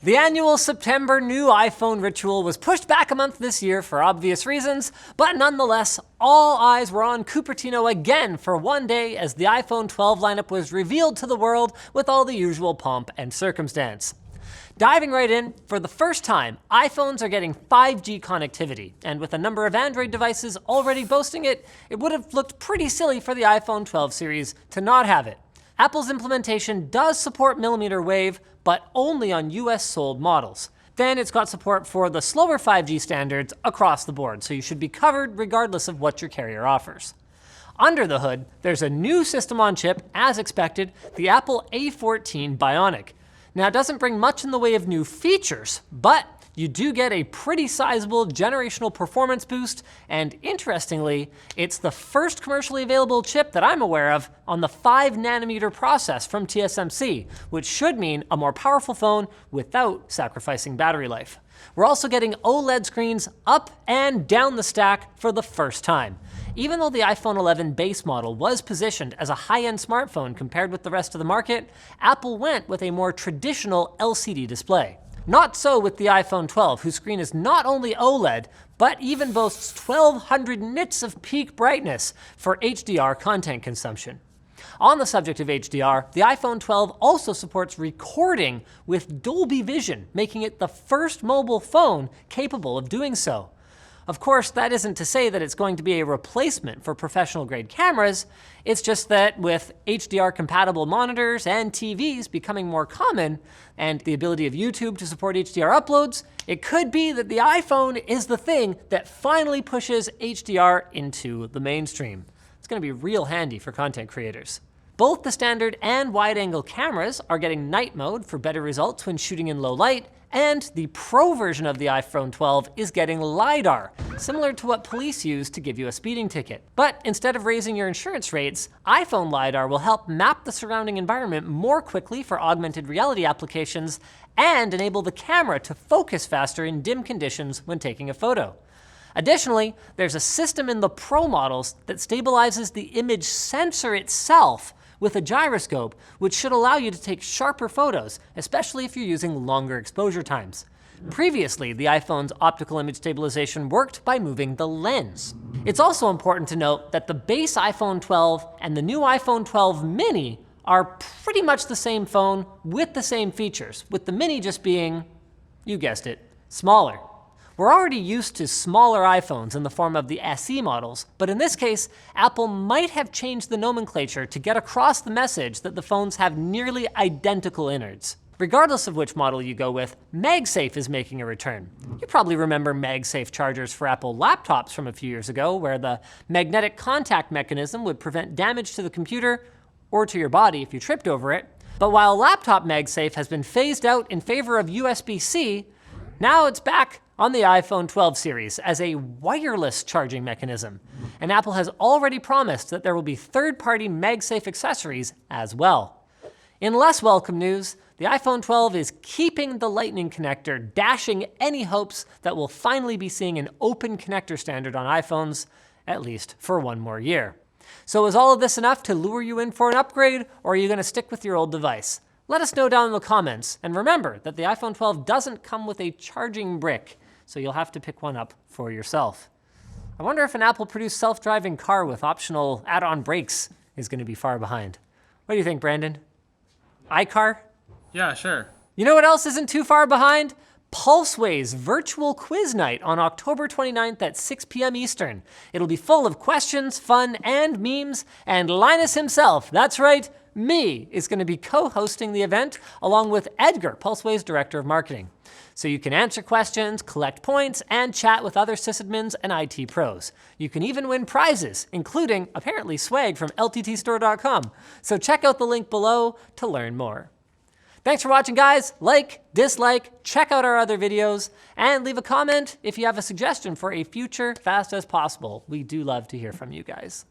The annual September new iPhone ritual was pushed back a month this year for obvious reasons, but nonetheless, all eyes were on Cupertino again for one day as the iPhone 12 lineup was revealed to the world with all the usual pomp and circumstance. Diving right in, for the first time, iPhones are getting 5G connectivity, and with a number of Android devices already boasting it, it would have looked pretty silly for the iPhone 12 series to not have it. Apple's implementation does support millimeter wave, but only on US sold models. Then it's got support for the slower 5G standards across the board, so you should be covered regardless of what your carrier offers. Under the hood, there's a new system on chip, as expected, the Apple A14 Bionic. Now, it doesn't bring much in the way of new features, but you do get a pretty sizable generational performance boost, and interestingly, it's the first commercially available chip that I'm aware of on the 5nm process from TSMC, which should mean a more powerful phone without sacrificing battery life. We're also getting OLED screens up and down the stack for the first time. Even though the iPhone 11 base model was positioned as a high-end smartphone compared with the rest of the market, Apple went with a more traditional LCD display. Not so with the iPhone 12, whose screen is not only OLED, but even boasts 1200 nits of peak brightness for HDR content consumption. On the subject of HDR, the iPhone 12 also supports recording with Dolby Vision, making it the first mobile phone capable of doing so. Of course, that isn't to say that it's going to be a replacement for professional-grade cameras. It's just that with HDR-compatible monitors and TVs becoming more common, and the ability of YouTube to support HDR uploads, it could be that the iPhone is the thing that finally pushes HDR into the mainstream. It's going to be real handy for content creators. Both the standard and wide-angle cameras are getting night mode for better results when shooting in low light, and the Pro version of the iPhone 12 is getting LiDAR, similar to what police use to give you a speeding ticket. But instead of raising your insurance rates, iPhone LiDAR will help map the surrounding environment more quickly for augmented reality applications and enable the camera to focus faster in dim conditions when taking a photo. Additionally, there's a system in the Pro models that stabilizes the image sensor itself with a gyroscope, which should allow you to take sharper photos, especially if you're using longer exposure times. Previously, the iPhone's optical image stabilization worked by moving the lens. It's also important to note that the base iPhone 12 and the new iPhone 12 mini are pretty much the same phone with the same features, with the mini just being, you guessed it, smaller. We're already used to smaller iPhones in the form of the SE models, but in this case, Apple might have changed the nomenclature to get across the message that the phones have nearly identical innards. Regardless of which model you go with, Magsafe is making a return. You probably remember Magsafe chargers for Apple laptops from a few years ago, where the magnetic contact mechanism would prevent damage to the computer or to your body if you tripped over it. But while laptop Magsafe has been phased out in favor of USB-C, now it's back on the iPhone 12 series as a wireless charging mechanism. And Apple has already promised that there will be third-party Magsafe accessories as well. In less welcome news, the iPhone 12 is keeping the Lightning connector, dashing any hopes that we'll finally be seeing an open connector standard on iPhones, at least for one more year. So is all of this enough to lure you in for an upgrade, or are you going to stick with your old device? Let us know down in the comments, and remember that the iPhone 12 doesn't come with a charging brick, so you'll have to pick one up for yourself. I wonder if an Apple-produced self-driving car with optional add-on brakes is going to be far behind. What do you think, Brandon? iCar? Yeah, sure. You know what else isn't too far behind? Pulseways virtual quiz night on October 29th at 6 p.m. Eastern. It'll be full of questions, fun, and memes, and Linus himself, that's right, me, is going to be co-hosting the event along with Edgar, Pulseways Director of Marketing. So you can answer questions, collect points, and chat with other sysadmins and IT pros. You can even win prizes, including, apparently, swag from lttstore.com. So check out the link below to learn more. Thanks for watching, guys. Like, dislike, check out our other videos, and leave a comment if you have a suggestion for a future Fast as Possible. We do love to hear from you guys.